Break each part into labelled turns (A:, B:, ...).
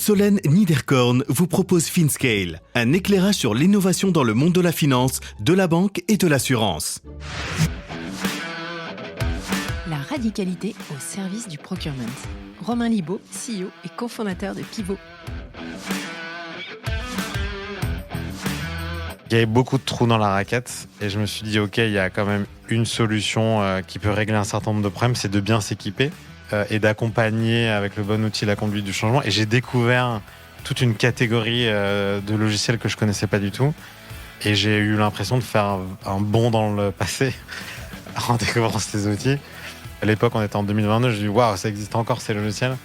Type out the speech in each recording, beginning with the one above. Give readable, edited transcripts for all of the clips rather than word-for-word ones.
A: Solène Niederkorn vous propose FinScale, un éclairage sur l'innovation dans le monde de la finance, de la banque et de l'assurance.
B: La radicalité au service du procurement. Romain Libaud, CEO et cofondateur de Pivot.
C: Il y avait beaucoup de trous dans la raquette et je me suis dit, OK, il y a quand même une solution qui peut régler un certain nombre de problèmes, c'est de bien s'équiper et d'accompagner avec le bon outil la conduite du changement. Et j'ai découvert toute une catégorie de logiciels que je connaissais pas du tout. Et j'ai eu l'impression de faire un bond dans le passé en découvrant ces outils. À l'époque, on était en 2022, je me dis, waouh, ça existe encore ces logiciels.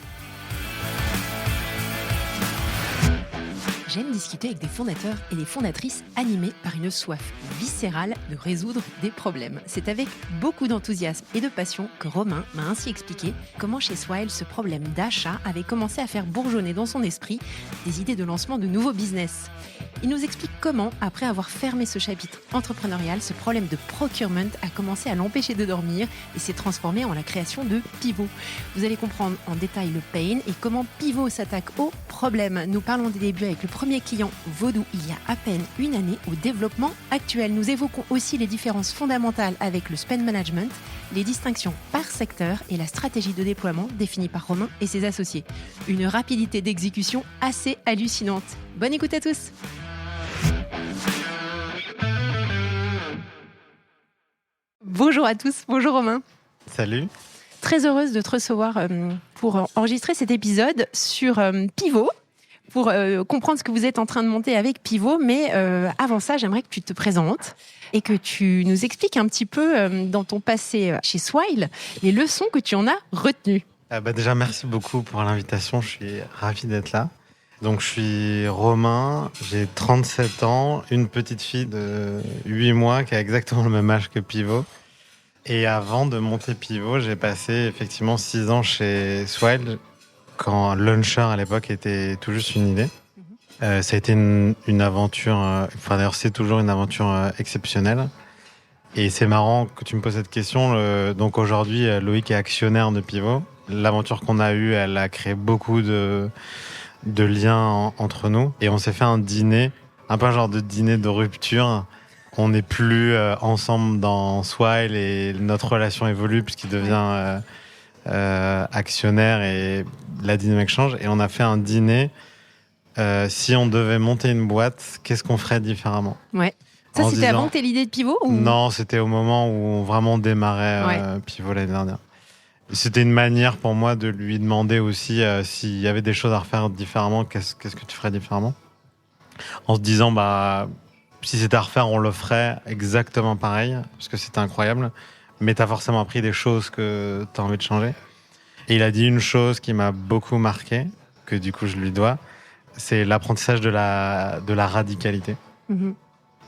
B: J'aime discuter avec des fondateurs et des fondatrices animés par une soif viscérale de résoudre des problèmes. C'est avec beaucoup d'enthousiasme et de passion que Romain m'a ainsi expliqué comment chez Swile ce problème d'achat avait commencé à faire bourgeonner dans son esprit des idées de lancement de nouveaux business. Il nous explique comment, après avoir fermé ce chapitre entrepreneurial, ce problème de procurement a commencé à l'empêcher de dormir et s'est transformé en la création de Pivot. Vous allez comprendre en détail le pain et comment Pivot s'attaque au problème. Nous parlons des débuts avec le premier client Vaudou il y a à peine une année au développement actuel. Nous évoquons aussi les différences fondamentales avec le spend management, les distinctions par secteur et la stratégie de déploiement définie par Romain et ses associés. Une rapidité d'exécution assez hallucinante. Bonne écoute à tous. Bonjour à tous, bonjour Romain.
C: Salut.
B: Très heureuse de te recevoir pour enregistrer cet épisode sur Pivot, pour comprendre ce que vous êtes en train de monter avec Pivot. Mais avant ça, j'aimerais que tu te présentes et que tu nous expliques un petit peu dans ton passé chez Swile, les leçons que tu en as retenues.
C: Déjà, merci beaucoup pour l'invitation, je suis ravi d'être là. Donc, je suis Romain, j'ai 37 ans, une petite fille de 8 mois qui a exactement le même âge que Pivot. Et avant de monter Pivot, j'ai passé effectivement 6 ans chez Swile, quand Launcher à l'époque était tout juste une idée. Ça a été une aventure, d'ailleurs c'est toujours une aventure exceptionnelle. Et c'est marrant que tu me poses cette question. Donc aujourd'hui, Loïc est actionnaire de Pivot. L'aventure qu'on a eue, elle a créé beaucoup de liens entre nous. Et on s'est fait un dîner, un peu un genre de dîner de rupture. On n'est plus ensemble dans Swile et notre relation évolue puisqu'il devient actionnaire et la dynamique change. Et on a fait un dîner. Si on devait monter une boîte, qu'est-ce qu'on ferait différemment ?
B: Ouais. Ça, c'était avant que tu aies l'idée de Pivot ou...
C: Non, c'était au moment où on vraiment démarrait Pivot l'année dernière. C'était une manière pour moi de lui demander aussi s'il y avait des choses à refaire différemment, qu'est-ce que tu ferais différemment ? En se disant, si c'était à refaire, on le ferait exactement pareil, parce que c'était incroyable, mais tu as forcément appris des choses que tu as envie de changer. Et il a dit une chose qui m'a beaucoup marqué, que du coup je lui dois, c'est l'apprentissage de la radicalité. Mm-hmm.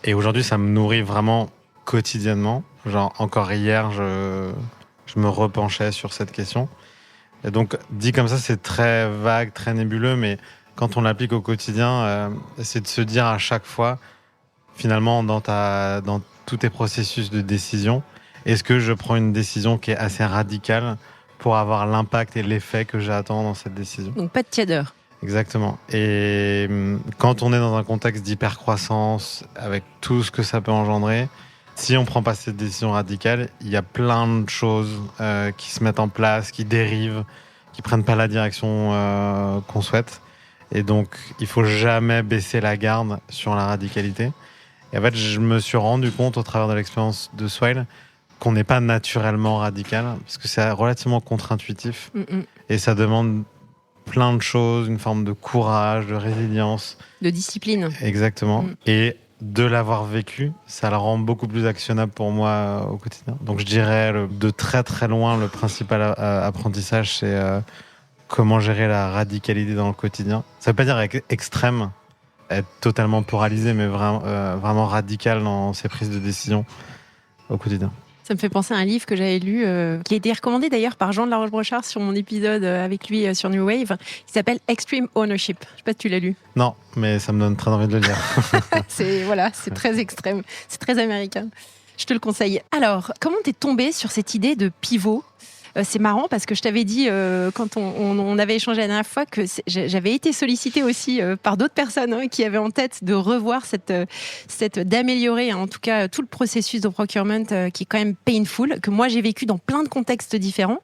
C: Et aujourd'hui, ça me nourrit vraiment quotidiennement. Genre, encore hier, je me repenchais sur cette question. Et donc, dit comme ça, c'est très vague, très nébuleux, mais quand on l'applique au quotidien, c'est de se dire à chaque fois, finalement, dans tous tes processus de décision, est-ce que je prends une décision qui est assez radicale pour avoir l'impact et l'effet que j'attends dans cette décision ?
B: Donc, pas de tièdeur.
C: Exactement. Et quand on est dans un contexte d'hypercroissance, avec tout ce que ça peut engendrer, si on ne prend pas cette décision radicale, il y a plein de choses qui se mettent en place, qui dérivent, qui ne prennent pas la direction qu'on souhaite. Et donc, il ne faut jamais baisser la garde sur la radicalité. Et en fait, je me suis rendu compte au travers de l'expérience de Swile qu'on n'est pas naturellement radical, parce que c'est relativement contre-intuitif. Et ça demande plein de choses, une forme de courage, de résilience.
B: De discipline.
C: Exactement. Et de l'avoir vécu, ça le rend beaucoup plus actionnable pour moi au quotidien. Donc je dirais de très très loin, le principal apprentissage, c'est comment gérer la radicalité dans le quotidien. Ça veut pas dire être extrême, être totalement polarisé, mais vraiment radical dans ses prises de décision au quotidien.
B: Ça me fait penser à un livre que j'avais lu, qui a été recommandé d'ailleurs par Jean de la Roche-Brochard sur mon épisode avec lui sur New Wave, qui s'appelle Extreme Ownership. Je ne sais pas si tu l'as lu.
C: Non, mais ça me donne très envie de le lire.
B: c'est très extrême, c'est très américain. Je te le conseille. Alors, comment t'es tombé sur cette idée de Pivot ? C'est marrant parce que je t'avais dit quand on avait échangé la dernière fois que j'avais été sollicitée aussi par d'autres personnes qui avaient en tête de revoir d'améliorer en tout cas tout le processus de procurement qui est quand même painful, que moi j'ai vécu dans plein de contextes différents.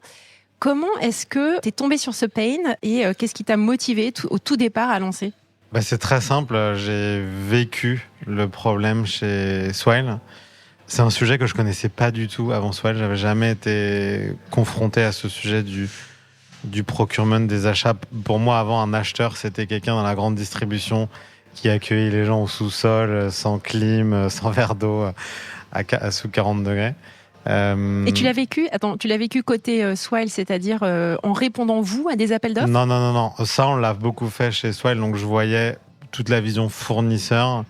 B: Comment est-ce que tu es tombé sur ce pain et qu'est-ce qui t'a motivé au tout départ à lancer ?
C: C'est très simple. J'ai vécu le problème chez Swile. C'est un sujet que je connaissais pas du tout avant Swile. J'avais jamais été confronté à ce sujet du procurement des achats. Pour moi, avant, un acheteur, c'était quelqu'un dans la grande distribution qui accueillait les gens au sous-sol, sans clim, sans verre d'eau, à sous 40 degrés.
B: Et tu l'as vécu côté Swile, c'est-à-dire en répondant vous à des appels d'offres ?
C: Non. Ça, on l'a beaucoup fait chez Swile. Donc, je voyais toute la vision fournisseur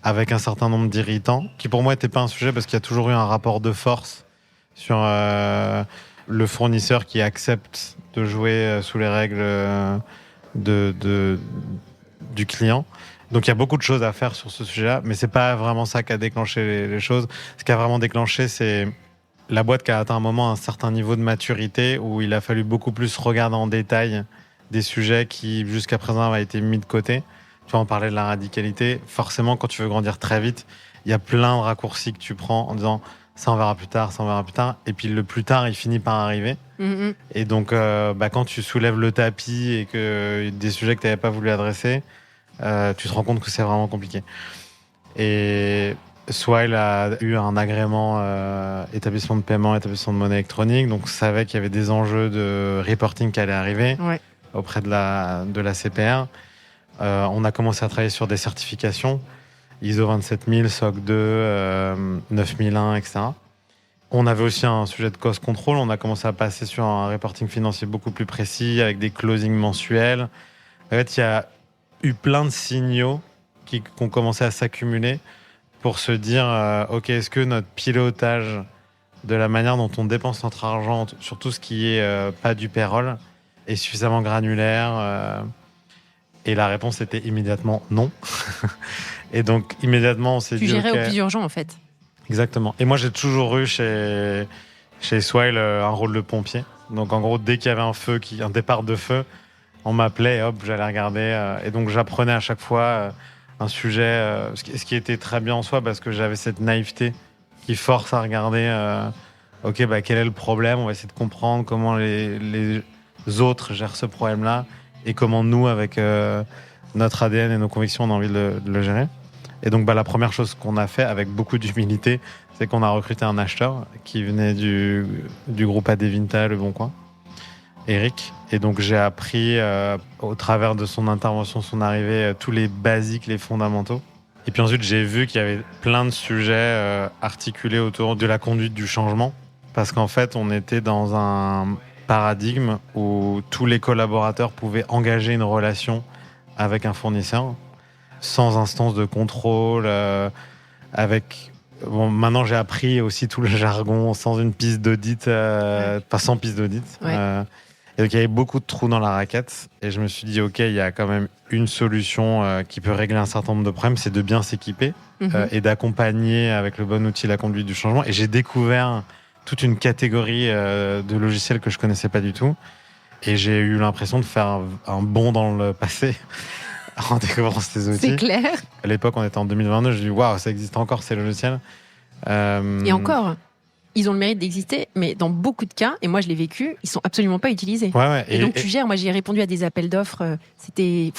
C: avec un certain nombre d'irritants, qui pour moi n'était pas un sujet parce qu'il y a toujours eu un rapport de force sur le fournisseur qui accepte de jouer sous les règles du client. Donc il y a beaucoup de choses à faire sur ce sujet-là, mais c'est pas vraiment ça qui a déclenché les choses. Ce qui a vraiment déclenché, c'est la boîte qui a atteint un moment un certain niveau de maturité où il a fallu beaucoup plus regarder en détail des sujets qui jusqu'à présent avaient été mis de côté. Tu vois, on parlait de la radicalité. Forcément, quand tu veux grandir très vite, il y a plein de raccourcis que tu prends en disant ça on verra plus tard, ça on verra plus tard. Et puis le plus tard, il finit par arriver. Mm-hmm. Et donc, quand tu soulèves le tapis et que des sujets que tu n'avais pas voulu adresser, tu te rends compte que c'est vraiment compliqué. Et Swile a eu un agrément établissement de paiement, établissement de monnaie électronique. Donc, on savait qu'il y avait des enjeux de reporting qui allaient arriver auprès de la CPR. On a commencé à travailler sur des certifications, ISO 27000, SOC 2, 9001, etc. On avait aussi un sujet de cost control. On a commencé à passer sur un reporting financier beaucoup plus précis, avec des closings mensuels. En fait, il y a eu plein de signaux qui ont commencé à s'accumuler pour se dire, OK, est-ce que notre pilotage de la manière dont on dépense notre argent, sur tout ce qui est pas du payroll, est suffisamment granulaire Et la réponse était immédiatement non. Et donc, immédiatement, on s'est dit...
B: Tu gérais au plus urgent, en fait.
C: Exactement. Et moi, j'ai toujours eu chez Swile un rôle de pompier. Donc, en gros, dès qu'il y avait un départ de feu, on m'appelait et hop, j'allais regarder. Et donc, j'apprenais à chaque fois un sujet, ce qui était très bien en soi, parce que j'avais cette naïveté qui force à regarder, OK, quel est le problème ? On va essayer de comprendre comment les autres gèrent ce problème-là et comment nous, avec notre ADN et nos convictions, on a envie de le gérer. Et donc, la première chose qu'on a fait, avec beaucoup d'humilité, c'est qu'on a recruté un acheteur qui venait du groupe Adevinta, Le Bon Coin, Eric. Et donc, j'ai appris, au travers de son intervention, son arrivée, tous les basiques, les fondamentaux. Et puis ensuite, j'ai vu qu'il y avait plein de sujets articulés autour de la conduite du changement. Parce qu'en fait, on était dans un paradigme où tous les collaborateurs pouvaient engager une relation avec un fournisseur sans instance de contrôle, maintenant j'ai appris aussi tout le jargon, sans une piste d'audit, pas sans piste d'audit. Ouais. Et donc il y avait beaucoup de trous dans la raquette et je me suis dit OK, il y a quand même une solution qui peut régler un certain nombre de problèmes, c'est de bien s'équiper et d'accompagner avec le bon outil la conduite du changement. Et j'ai découvert toute une catégorie de logiciels que je connaissais pas du tout. Et j'ai eu l'impression de faire un bond dans le passé en découvrant ces outils.
B: C'est clair.
C: À l'époque, on était en 2022, je me dis waouh, ça existe encore ces logiciels.
B: Et encore, ils ont le mérite d'exister, mais dans beaucoup de cas, et moi je l'ai vécu, ils sont absolument pas utilisés.
C: Ouais,
B: et donc tu gères, moi j'ai répondu à des appels d'offres, c'était...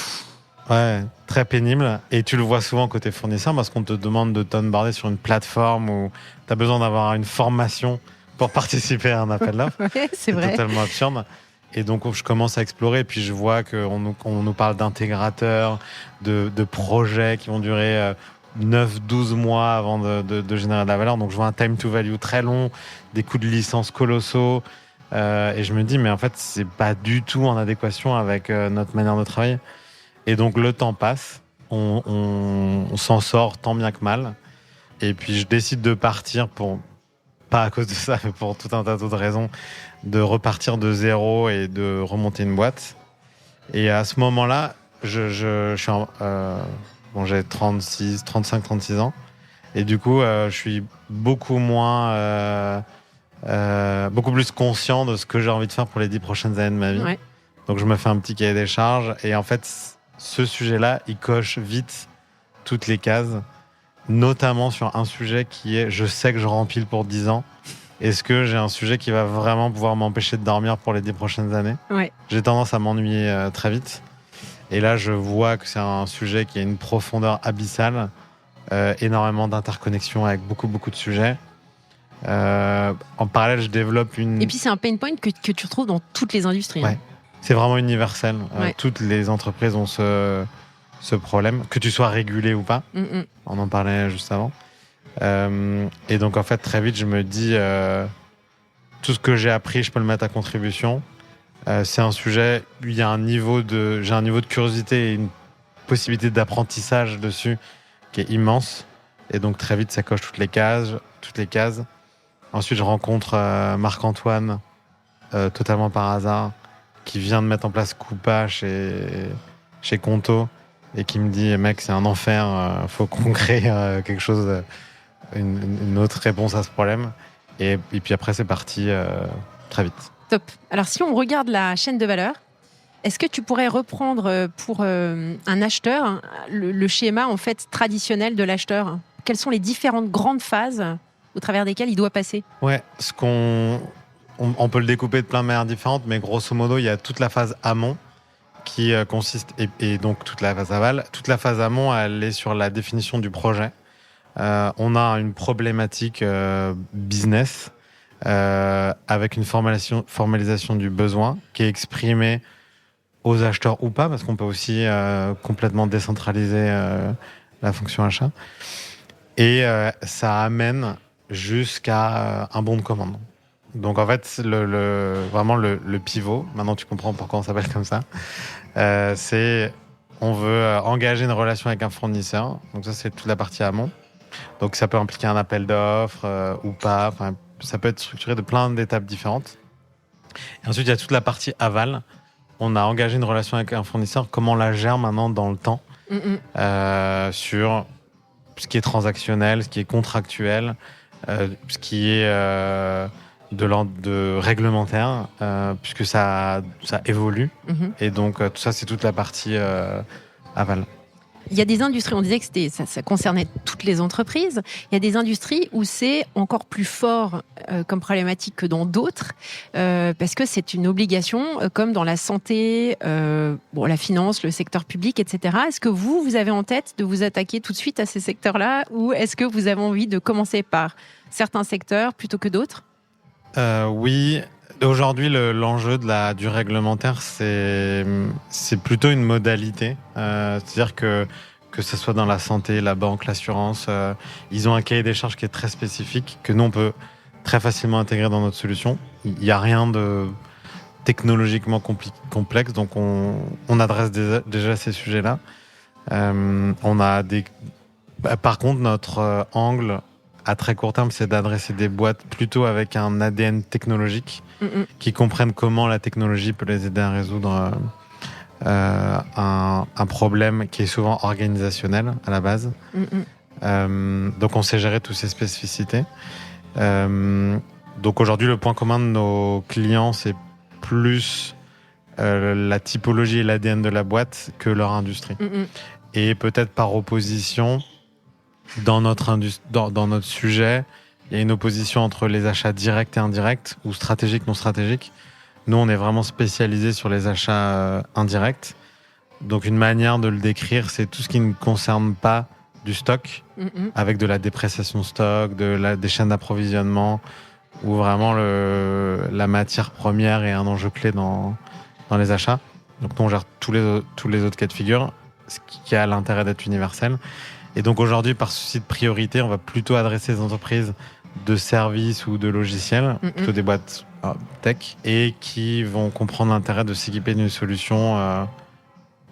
C: Ouais, très pénible. Et tu le vois souvent côté fournisseur parce qu'on te demande de t'onboarder sur une plateforme où tu as besoin d'avoir une formation pour participer à un appel d'offres.
B: Ouais, c'est vrai.
C: Totalement absurde. Et donc, je commence à explorer, et puis je vois qu'on nous parle d'intégrateurs, de projets qui vont durer 9-12 mois avant de générer de la valeur. Donc, je vois un time to value très long, des coûts de licence colossaux. Et je me dis, mais en fait, c'est pas du tout en adéquation avec notre manière de travailler. Et donc, le temps passe. On s'en sort tant bien que mal. Et puis, je décide de partir pas à cause de ça, mais pour tout un tas d'autres raisons, de repartir de zéro et de remonter une boîte. Et à ce moment-là, je suis j'ai 35, 36 ans. Et du coup, je suis beaucoup moins beaucoup plus conscient de ce que j'ai envie de faire pour les 10 prochaines années de ma vie.
B: Ouais.
C: Donc je me fais un petit cahier des charges et en fait ce sujet-là, il coche vite toutes les cases, notamment sur un sujet qui est je sais que je rempile pour 10 ans. Est-ce que j'ai un sujet qui va vraiment pouvoir m'empêcher de dormir pour les 10 prochaines années ?
B: Ouais.
C: J'ai tendance à m'ennuyer très vite. Et là, je vois que c'est un sujet qui a une profondeur abyssale, énormément d'interconnexions avec beaucoup de sujets. En parallèle, je développe une...
B: Et puis c'est un pain point que tu retrouves dans toutes les industries.
C: Ouais. C'est vraiment universel.
B: Ouais.
C: Toutes les entreprises ont ce problème, que tu sois régulé ou pas. On en parlait juste avant. Et donc, en fait, très vite, je me dis, tout ce que j'ai appris, je peux le mettre à contribution. C'est un sujet où j'ai un niveau de curiosité et une possibilité d'apprentissage dessus qui est immense. Et donc, très vite, ça coche toutes les cases. Ensuite, je rencontre Marc-Antoine, totalement par hasard, qui vient de mettre en place Coupa chez Conto et qui me dit, mec, c'est un enfer, faut qu'on crée quelque chose, une autre réponse à ce problème. Et puis après, c'est parti très vite.
B: Top. Alors, si on regarde la chaîne de valeur, est-ce que tu pourrais reprendre pour un acheteur le schéma en fait traditionnel de l'acheteur ? Quelles sont les différentes grandes phases au travers desquelles il doit passer ?
C: Ouais, on peut le découper de plein de manières différentes, mais grosso modo, il y a toute la phase amont qui consiste, et donc toute la phase aval. Toute la phase amont, elle est sur la définition du projet. On a une problématique business avec une formalisation du besoin qui est exprimée aux acheteurs ou pas, parce qu'on peut aussi complètement décentraliser la fonction achat. Et ça amène jusqu'à un bon de commande. Donc en fait, vraiment le pivot, maintenant tu comprends pourquoi on s'appelle comme ça, c'est on veut engager une relation avec un fournisseur. Donc ça, c'est toute la partie amont. Donc ça peut impliquer un appel d'offres ou pas. Enfin, ça peut être structuré de plein d'étapes différentes. Et ensuite, il y a toute la partie aval. On a engagé une relation avec un fournisseur. Comment on la gère maintenant dans le temps sur ce qui est transactionnel, ce qui est contractuel, ce qui est de réglementaire, puisque ça évolue. Et donc, tout ça, c'est toute la partie aval.
B: Il y a des industries, on disait que ça concernait toutes les entreprises. Il y a des industries où c'est encore plus fort comme problématique que dans d'autres, parce que c'est une obligation, comme dans la santé, la finance, le secteur public, etc. Est-ce que vous avez en tête de vous attaquer tout de suite à ces secteurs-là, ou est-ce que vous avez envie de commencer par certains secteurs plutôt que d'autres ?
C: Oui. Aujourd'hui, l'enjeu du réglementaire, c'est plutôt une modalité. C'est-à-dire que ce soit dans la santé, la banque, l'assurance, ils ont un cahier des charges qui est très spécifique, que nous, on peut très facilement intégrer dans notre solution. Il n'y a rien de technologiquement complexe, donc on adresse déjà ces sujets-là. Par contre, notre angle à très court terme, c'est d'adresser des boîtes plutôt avec un ADN technologique qui comprennent comment la technologie peut les aider à résoudre un problème qui est souvent organisationnel à la base. Donc on sait gérer toutes ces spécificités. Donc aujourd'hui, le point commun de nos clients, c'est plus la typologie et l'ADN de la boîte que leur industrie. Et peut-être par opposition, dans notre sujet, il y a une opposition entre les achats directs et indirects, ou stratégiques, non stratégiques. Nous, on est vraiment spécialisé sur les achats indirects. Donc, une manière de le décrire, c'est tout ce qui ne concerne pas du stock, avec de la dépréciation de stock, des chaînes d'approvisionnement, où vraiment la matière première est un enjeu clé dans les achats. Donc, nous, on gère tous les autres cas de figure, ce qui a l'intérêt d'être universel. Et donc aujourd'hui, par souci de priorité, on va plutôt adresser les entreprises de services ou de logiciels, plutôt des boîtes tech, et qui vont comprendre l'intérêt de s'équiper d'une solution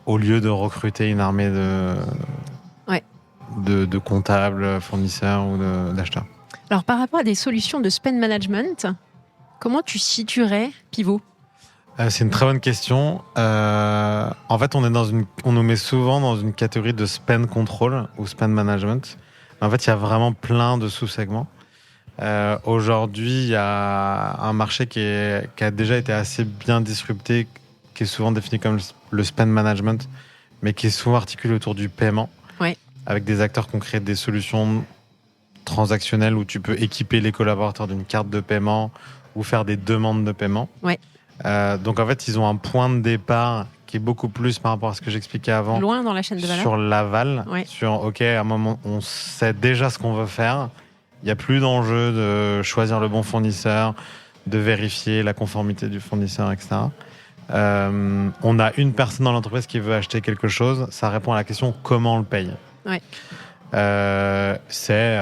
C: au lieu de recruter une armée de comptables, fournisseurs ou d'acheteurs.
B: Alors par rapport à des solutions de spend management, comment tu situerais Pivot ?
C: C'est une très bonne question. En fait, on nous met souvent dans une catégorie de spend control ou spend management. En fait, il y a vraiment plein de sous-segments. Aujourd'hui, il y a un marché qui a déjà été assez bien disrupté, qui est souvent défini comme le spend management, mais qui est souvent articulé autour du paiement, avec des acteurs qui ont créé des solutions transactionnelles où tu peux équiper les collaborateurs d'une carte de paiement ou faire des demandes de paiement. Donc en fait, ils ont un point de départ qui est beaucoup plus par rapport à ce que j'expliquais avant.
B: Loin dans la chaîne de valeur.
C: Sur l'aval, sur OK, à un moment, on sait déjà ce qu'on veut faire. Il n'y a plus d'enjeu de choisir le bon fournisseur, de vérifier la conformité du fournisseur, etc. On a une personne dans l'entreprise qui veut acheter quelque chose. Ça répond à la question comment on le paye. C'est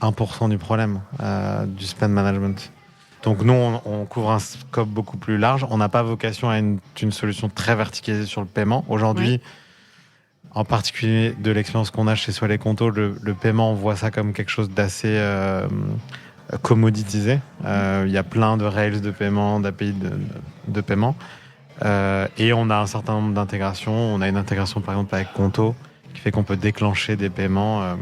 C: 1% du problème du spend management. Donc nous, on couvre un scope beaucoup plus large. On n'a pas vocation à une solution très verticalisée sur le paiement. Aujourd'hui, en particulier de l'expérience qu'on a chez Swile et Conto, le paiement, on voit ça comme quelque chose d'assez commoditisé. Il y a plein de rails de paiement, d'API de paiement. Et on a un certain nombre d'intégrations. On a une intégration, par exemple, avec Conto, qui fait qu'on peut déclencher des paiements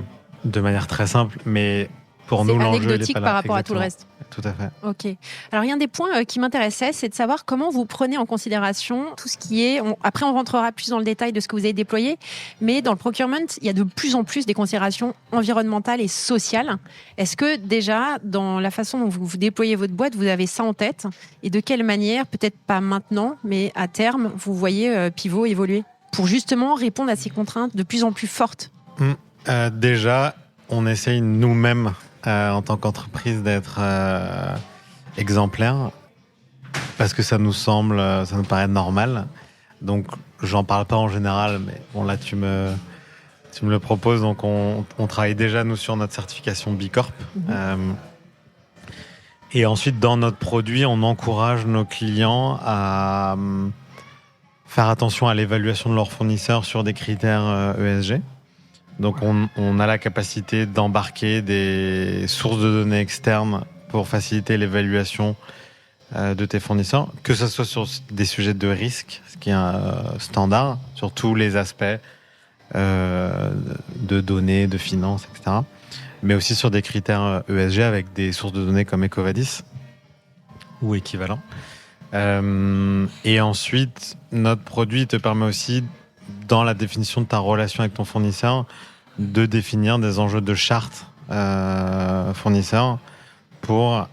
C: de manière très simple. Mais pour nous, l'enjeu, il est
B: anecdotique
C: pas là.
B: par rapport à tout le reste.
C: Tout à fait.
B: Ok. Alors, il y a un des points qui m'intéressait, c'est de savoir comment vous prenez en considération tout ce qui est... Après, on rentrera plus dans le détail de ce que vous avez déployé, mais dans le procurement, il y a de plus en plus des considérations environnementales et sociales. Est-ce que déjà, dans la façon dont vous déployez votre boîte, vous avez ça en tête? Et de quelle manière, peut-être pas maintenant, mais à terme, vous voyez Pivot évoluer pour justement répondre à ces contraintes de plus en plus fortes?
C: Déjà, on essaye nous-mêmes en tant qu'entreprise d'être exemplaire parce que ça nous paraît normal. Donc, j'en parle pas en général, mais bon, là, tu me le proposes. Donc, on travaille déjà, nous, sur notre certification B Corp. Et ensuite, dans notre produit, on encourage nos clients à faire attention à l'évaluation de leurs fournisseurs sur des critères ESG. Donc, on a la capacité d'embarquer des sources de données externes pour faciliter l'évaluation de tes fournisseurs, que ce soit sur des sujets de risque, ce qui est un standard, sur tous les aspects de données, de finances, etc. Mais aussi sur des critères ESG avec des sources de données comme Ecovadis ou équivalent. Et ensuite, notre produit te permet aussi, dans la définition de ta relation avec ton fournisseur, de définir des enjeux de charte fournisseur pour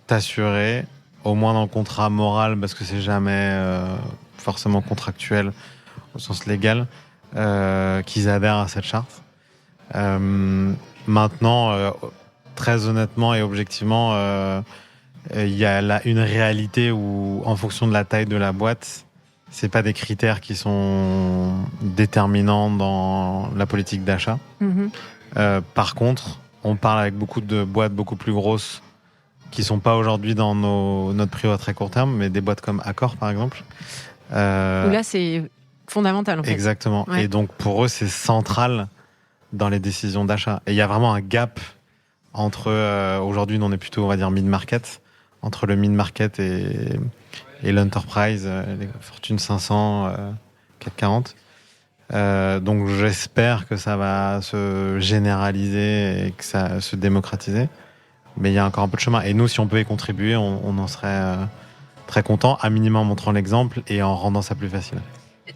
C: t'assurer, au moins dans le contrat moral, parce que c'est jamais forcément contractuel au sens légal, qu'ils adhèrent à cette charte. Maintenant, très honnêtement et objectivement, il y a là une réalité où, en fonction de la taille de la boîte, c'est pas des critères qui sont déterminants dans la politique d'achat. Par contre, on parle avec beaucoup de boîtes beaucoup plus grosses qui sont pas aujourd'hui dans notre prio à très court terme, mais des boîtes comme Accor, par exemple.
B: Où là, c'est fondamental, en fait.
C: Exactement. Et donc, pour eux, c'est central dans les décisions d'achat. Et il y a vraiment un gap entre... aujourd'hui, on est plutôt, on va dire, mid-market, entre le mid-market et l'enterprise, les Fortune 500, 440. Donc j'espère que ça va se généraliser et que ça se démocratiser. Mais il y a encore un peu de chemin. Et nous, si on peut y contribuer, on en serait très content, à minima en montrant l'exemple et en rendant ça plus facile.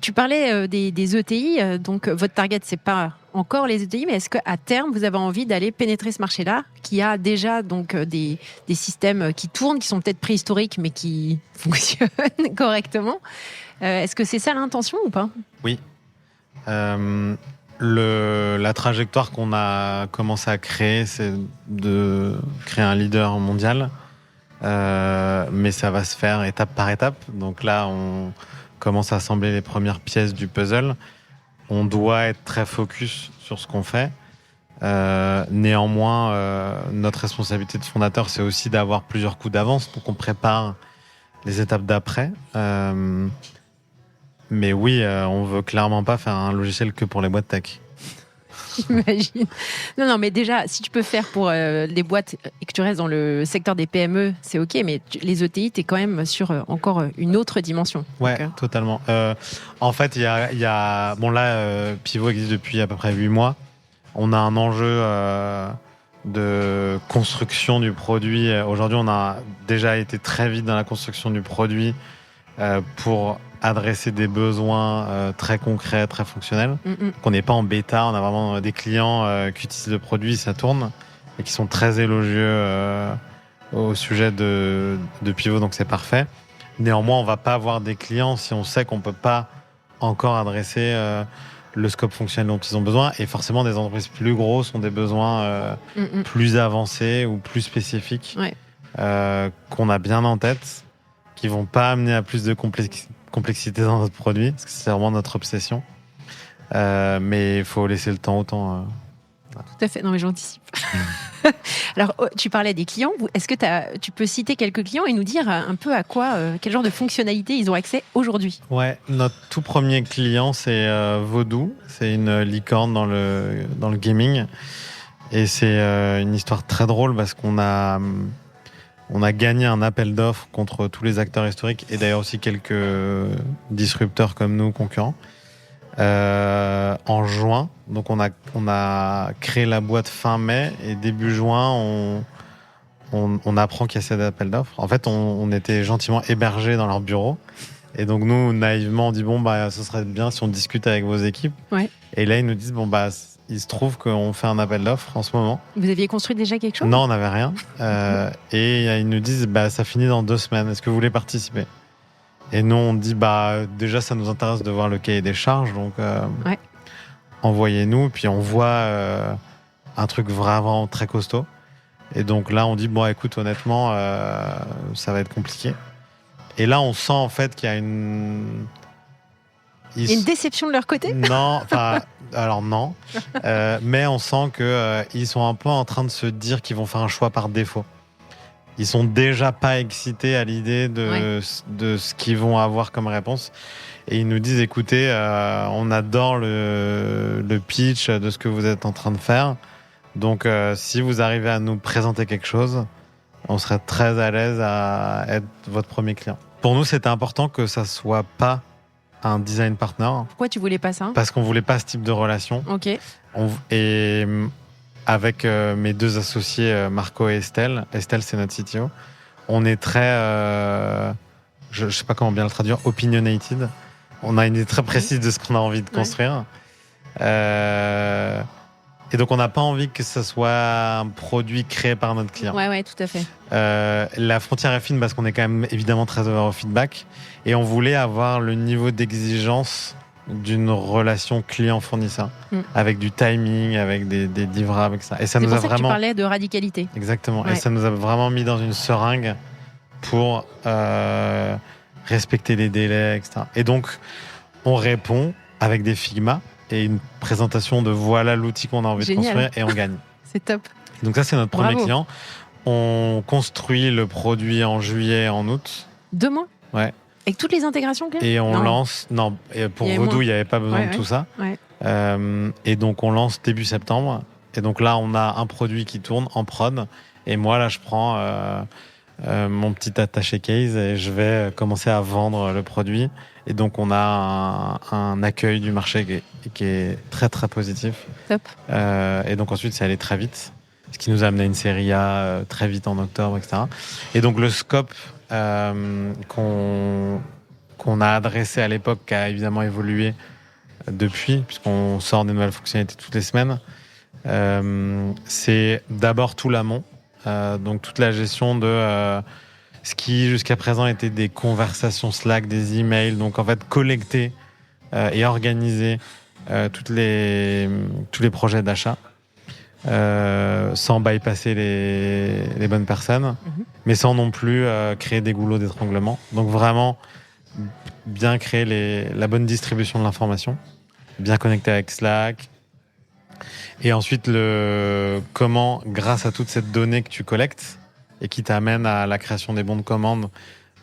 B: Tu parlais des ETI, donc votre target, c'est pas encore les ETI, mais est-ce qu'à terme, vous avez envie d'aller pénétrer ce marché-là, qui a déjà donc des systèmes qui tournent, qui sont peut-être préhistoriques, mais qui fonctionnent correctement? Est-ce que c'est ça l'intention ou pas?
C: Oui. La trajectoire qu'on a commencé à créer, c'est de créer un leader mondial, mais ça va se faire étape par étape. Donc là, on commence à assembler les premières pièces du puzzle. On doit être très focus sur ce qu'on fait. Néanmoins, notre responsabilité de fondateur, c'est aussi d'avoir plusieurs coups d'avance pour qu'on prépare les étapes d'après. Mais oui, on veut clairement pas faire un logiciel que pour les boîtes tech.
B: J'imagine. Non, mais déjà, si tu peux faire pour les boîtes et que tu restes dans le secteur des PME, c'est OK, mais les ETI, tu es quand même sur encore une autre dimension.
C: Ouais, donc, totalement. En fait, il y a bon là, Pivot existe depuis à peu près 8 mois. On a un enjeu de construction du produit. Aujourd'hui, on a déjà été très vite dans la construction du produit pour adresser des besoins très concrets, très fonctionnels. On n'est pas en bêta, on a vraiment des clients qui utilisent le produit, ça tourne, et qui sont très élogieux au sujet de Pivot, donc c'est parfait. Néanmoins, on ne va pas avoir des clients si on sait qu'on ne peut pas encore adresser le scope fonctionnel dont ils ont besoin. Et forcément, des entreprises plus grosses ont des besoins plus avancés ou plus spécifiques qu'on a bien en tête, qui ne vont pas amener à plus de complexité dans notre produit, parce que c'est vraiment notre obsession. Mais il faut laisser le temps au temps.
B: Tout à fait, non mais j'anticipe. Alors, tu parlais des clients. Est-ce que tu peux citer quelques clients et nous dire un peu quel genre de fonctionnalités ils ont accès aujourd'hui ?
C: Ouais, notre tout premier client, c'est Vodou. C'est une licorne dans le gaming. Et c'est une histoire très drôle parce qu'on a gagné un appel d'offres contre tous les acteurs historiques et d'ailleurs aussi quelques disrupteurs comme nous, concurrents. En juin, donc on a créé la boîte fin mai et début juin on apprend qu'il y a cet appel d'offres. En fait, on était gentiment hébergés dans leur bureau et donc nous naïvement on dit ce serait bien si on discute avec vos équipes. Ouais. Et là ils nous disent il se trouve qu'on fait un appel d'offres en ce moment.
B: Vous aviez construit déjà quelque chose ?
C: Non, on n'avait rien. Et ils nous disent ça finit dans 2 semaines. Est-ce que vous voulez participer ? Et nous, on dit, déjà, ça nous intéresse de voir le cahier des charges, donc envoyez-nous. Puis on voit un truc vraiment très costaud. Et donc là, on dit, écoute, honnêtement, ça va être compliqué. Et là, on sent en fait qu'il y a une
B: déception de leur côté ?
C: Non, alors non. Mais on sent qu'ils sont un peu en train de se dire qu'ils vont faire un choix par défaut. Ils sont déjà pas excités à l'idée de ce qu'ils vont avoir comme réponse. Et ils nous disent, écoutez, on adore le pitch de ce que vous êtes en train de faire. Donc, si vous arrivez à nous présenter quelque chose, on serait très à l'aise à être votre premier client. Pour nous, c'était important que ça soit pas un design partner.
B: Pourquoi tu voulais pas ça ?
C: Parce qu'on voulait pas ce type de relation.
B: Ok.
C: Et avec mes 2 associés, Marco et Estelle. Estelle, c'est notre CTO. On est très, je sais pas comment bien le traduire, opinionated. On a une idée très précise de ce qu'on a envie de construire. Et donc, on n'a pas envie que ce soit un produit créé par notre client.
B: Ouais, tout à fait.
C: La frontière est fine parce qu'on est quand même évidemment très ouvert au feedback. Et on voulait avoir le niveau d'exigence d'une relation client-fournisseur, avec du timing, avec des livrables, etc. Et ça nous a vraiment...
B: que tu parlais de radicalité.
C: Exactement. Ouais. Et ça nous a vraiment mis dans une seringue pour respecter les délais, etc. Et donc, on répond avec des Figma et une présentation de voilà l'outil qu'on a envie de construire et on gagne.
B: C'est top.
C: Donc ça, c'est notre premier client. On construit le produit en juillet et en août.
B: 2 mois ?
C: Ouais.
B: Avec toutes les intégrations qu'il y a ?
C: Et on lance... Non, pour Vodou, il n'y avait pas besoin de tout ça. Ouais. Et donc, on lance début septembre. Et donc là, on a un produit qui tourne en prod. Et moi, là, je prends mon petit attaché case et je vais commencer à vendre le produit. Et donc, on a un accueil du marché qui est très, très positif.
B: Top.
C: Et donc, ensuite, c'est allé très vite. Ce qui nous a amené une série A très vite en octobre, etc. Et donc, le scope qu'on a adressé à l'époque, qui a évidemment évolué depuis, puisqu'on sort des nouvelles fonctionnalités toutes les semaines, c'est d'abord tout l'amont, donc toute la gestion de ce qui jusqu'à présent était des conversations Slack, des emails, donc en fait collecter et organiser tous les projets d'achat. Sans bypasser les bonnes personnes, mais sans non plus créer des goulots d'étranglement. Donc vraiment, bien créer la bonne distribution de l'information, bien connecter avec Slack, et ensuite comment, grâce à toute cette donnée que tu collectes, et qui t'amène à la création des bons de commande,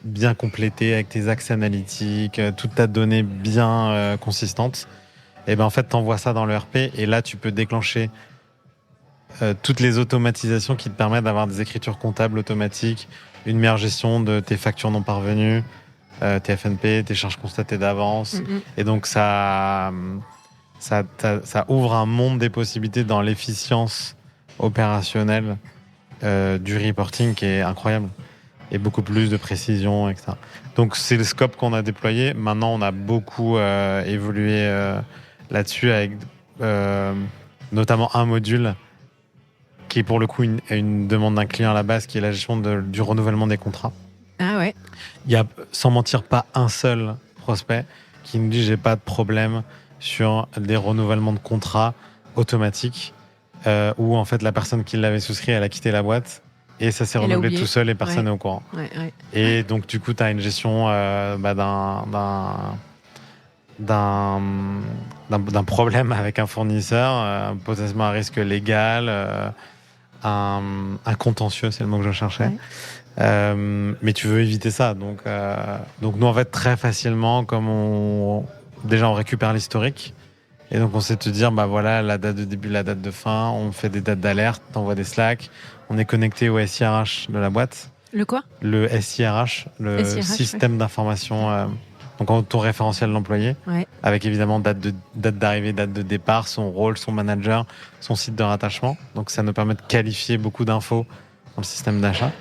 C: bien complétée avec tes axes analytiques, toute ta donnée bien consistante, et en fait, t'envoies ça dans l'ERP, et là, tu peux déclencher toutes les automatisations qui te permettent d'avoir des écritures comptables automatiques, une meilleure gestion de tes factures non parvenues, tes FNP, tes charges constatées d'avance. Et donc, ça ouvre un monde des possibilités dans l'efficience opérationnel du reporting qui est incroyable et beaucoup plus de précision, etc. Donc c'est le scope qu'on a déployé. Maintenant, on a beaucoup évolué là-dessus avec notamment un module qui est pour le coup une demande d'un client à la base, qui est la gestion du renouvellement des contrats.
B: Ah ouais.
C: Il y a, sans mentir, pas un seul prospect qui nous dit j'ai pas de problème sur des renouvellements de contrats automatiques où en fait la personne qui l'avait souscrit, elle a quitté la boîte et ça s'est renouvelé tout seul et personne n'est au courant.
B: Ouais.
C: Et donc du coup, tu as une gestion d'un problème avec un fournisseur, potentiellement un risque légal, un contentieux, c'est le mot que je cherchais. Ouais. Mais tu veux éviter ça. Donc nous, en fait, très facilement, comme on récupère l'historique. Et donc, on sait te dire, voilà, la date de début, la date de fin. On fait des dates d'alerte, t'envoies des Slack. On est connecté au SIRH de la boîte.
B: Le quoi ?
C: Le SIRH, le système d'information. Donc, ton référentiel de l'employé. Ouais. Avec évidemment date d'arrivée, date de départ, son rôle, son manager, son site de rattachement. Donc, ça nous permet de qualifier beaucoup d'infos dans le système d'achat.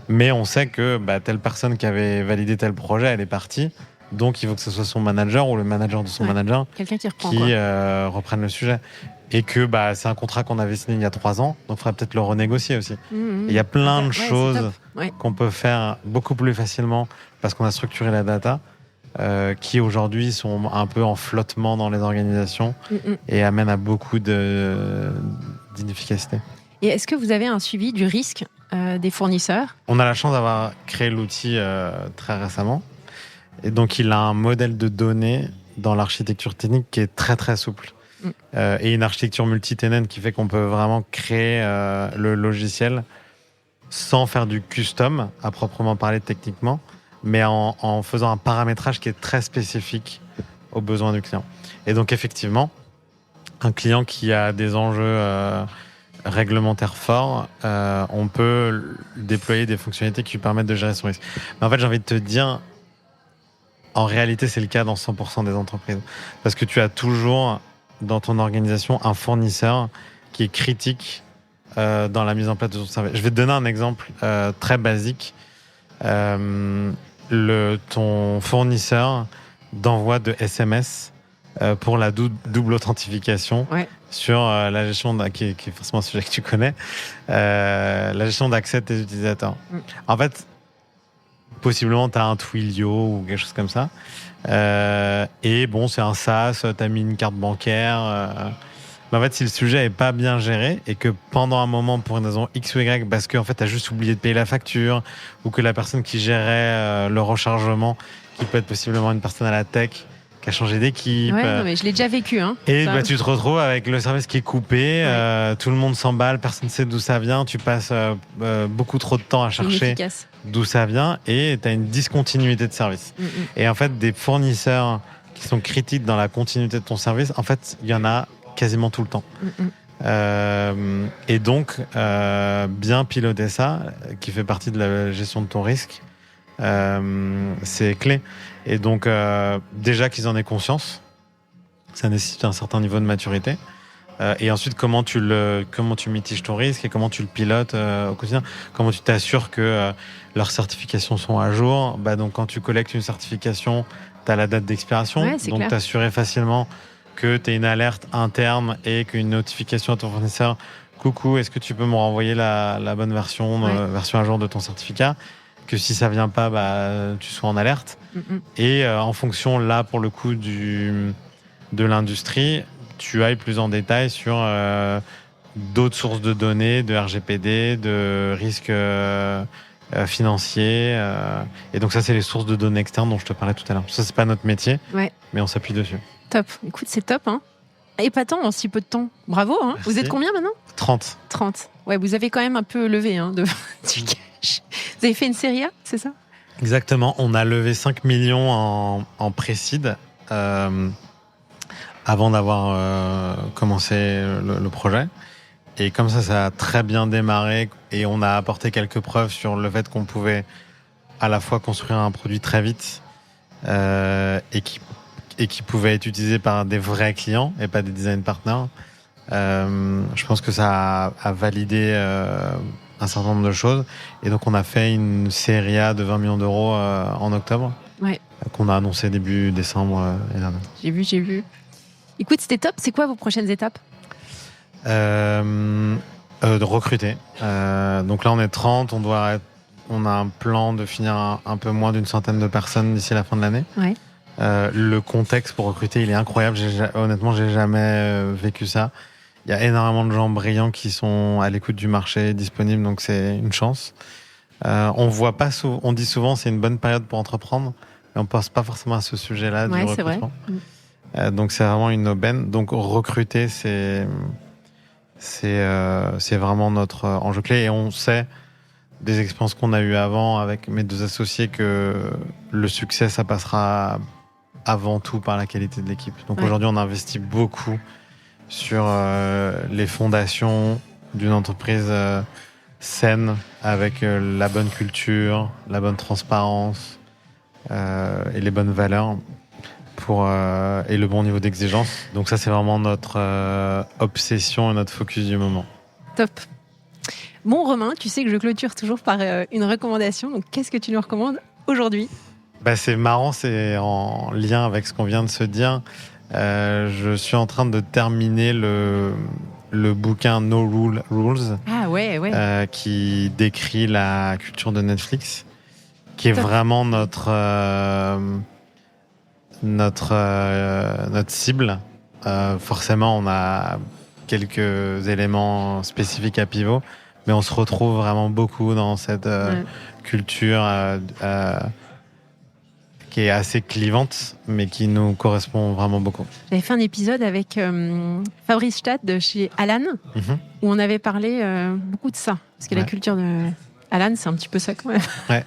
C: Mais on sait que telle personne qui avait validé tel projet, elle est partie. Donc, il faut que ce soit son manager ou le manager de son manager
B: quelqu'un qui
C: reprenne le sujet. Et que c'est un contrat qu'on avait signé il y a 3 ans, donc il faudrait peut-être le renégocier aussi. Il y a plein de choses qu'on peut faire beaucoup plus facilement parce qu'on a structuré la data, qui aujourd'hui sont un peu en flottement dans les organisations et amènent à beaucoup d'inefficacité.
B: Et est-ce que vous avez un suivi du risque des fournisseurs ?
C: On a la chance d'avoir créé l'outil très récemment. Et donc, il a un modèle de données dans l'architecture technique qui est très, très souple. Et une architecture multi-tenant qui fait qu'on peut vraiment créer le logiciel sans faire du custom, à proprement parler techniquement, mais en faisant un paramétrage qui est très spécifique aux besoins du client. Et donc, effectivement, un client qui a des enjeux réglementaires forts, on peut déployer des fonctionnalités qui lui permettent de gérer son risque. Mais en fait, j'ai envie de te dire, en réalité, c'est le cas dans 100% des entreprises. Parce que tu as toujours dans ton organisation un fournisseur qui est critique dans la mise en place de ton service. Je vais te donner un exemple très basique. Ton fournisseur d'envoi de SMS pour la double authentification sur la gestion qui est forcément un sujet que tu connais, la gestion d'accès de tes utilisateurs. En fait, possiblement, tu as un Twilio ou quelque chose comme ça. Et bon, c'est un SaaS, tu as mis une carte bancaire. Mais en fait, si le sujet n'est pas bien géré et que pendant un moment, pour une raison X ou Y, parce que en fait, tu as juste oublié de payer la facture ou que la personne qui gérait le rechargement, qui peut être possiblement une personne à la tech, qui a changé d'équipe.
B: Ouais, non, mais je l'ai déjà vécu.
C: Et tu te retrouves avec le service qui est coupé, tout le monde s'emballe, personne ne sait d'où ça vient, tu passes beaucoup trop de temps à chercher d'où ça vient et tu as une discontinuité de service. Et en fait, des fournisseurs qui sont critiques dans la continuité de ton service, en fait, il y en a quasiment tout le temps. Et donc, bien piloter ça, qui fait partie de la gestion de ton risque, c'est clé. Et donc, déjà qu'ils en aient conscience, ça nécessite un certain niveau de maturité. Et ensuite, comment tu mitiges ton risque et comment tu le pilotes au quotidien. Comment tu t'assures que leurs certifications sont à jour. Donc, quand tu collectes une certification, tu as la date d'expiration. Donc, t'assurer facilement que tu aies une alerte interne et qu'une notification à ton fournisseur. Coucou, est-ce que tu peux me renvoyer la bonne version à jour de ton certificat ? Que si ça vient pas, tu sois en alerte. Et en fonction, là, pour le coup, de l'industrie, tu ailles plus en détail sur d'autres sources de données, de RGPD, de risques financiers. Et donc ça, c'est les sources de données externes dont je te parlais tout à l'heure. Ça, c'est pas notre métier, mais on s'appuie dessus.
B: Top. Écoute, c'est top. Épatant en si peu de temps. Bravo. Vous êtes combien maintenant ?
C: 30.
B: Ouais, vous avez quand même un peu levé du cash. Vous avez fait une série A, c'est ça ?
C: Exactement. On a levé 5 millions en pré-seed avant d'avoir commencé le projet. Et comme ça a très bien démarré et on a apporté quelques preuves sur le fait qu'on pouvait à la fois construire un produit très vite et qui pouvait être utilisé par des vrais clients et pas des design partners. Je pense que ça a validé un certain nombre de choses. Et donc, on a fait une série A de 20 millions d'euros en octobre, qu'on a annoncé début décembre l'année dernière.
B: J'ai vu. Écoute, c'était top. C'est quoi vos prochaines étapes ?
C: De recruter. Donc là, on est 30. On a un plan de finir un peu moins d'une centaine de personnes d'ici la fin de l'année.
B: Ouais.
C: Le contexte pour recruter, il est incroyable. Honnêtement, j'ai jamais vécu ça. Il y a énormément de gens brillants qui sont à l'écoute du marché, disponibles, donc c'est une chance. On dit souvent c'est une bonne période pour entreprendre, mais on pense pas forcément à ce sujet-là du recrutement. C'est vrai. Donc c'est vraiment une aubaine. Donc recruter, c'est vraiment notre enjeu clé. Et on sait des expériences qu'on a eues avant avec mes 2 associés que le succès, ça passera avant tout par la qualité de l'équipe. Donc aujourd'hui, on investit beaucoup sur les fondations d'une entreprise saine, avec la bonne culture, la bonne transparence et les bonnes valeurs et le bon niveau d'exigence. Donc ça, c'est vraiment notre obsession et notre focus du moment.
B: Top. Bon, Romain, tu sais que je clôture toujours par une recommandation. Donc, qu'est-ce que tu nous recommandes aujourd'hui ?
C: C'est marrant, c'est en lien avec ce qu'on vient de se dire. Je suis en train de terminer le bouquin No Rules, qui décrit la culture de Netflix, qui est vraiment notre cible. Forcément, on a quelques éléments spécifiques à Pivot, mais on se retrouve vraiment beaucoup dans cette culture qui est assez clivante, mais qui nous correspond vraiment beaucoup.
B: J'avais fait un épisode avec Fabrice Stadt de chez Alan, où on avait parlé beaucoup de ça. Parce que la culture de Alan, c'est un petit peu ça quand même.
C: Ouais.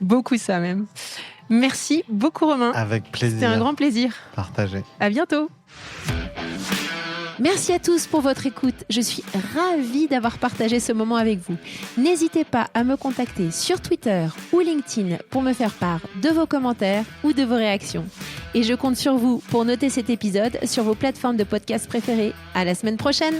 B: Beaucoup ça même. Merci beaucoup, Romain.
C: Avec plaisir.
B: C'était un grand plaisir.
C: Partagé.
B: À bientôt. Merci à tous pour votre écoute. Je suis ravie d'avoir partagé ce moment avec vous. N'hésitez pas à me contacter sur Twitter ou LinkedIn pour me faire part de vos commentaires ou de vos réactions. Et je compte sur vous pour noter cet épisode sur vos plateformes de podcast préférées. À la semaine prochaine.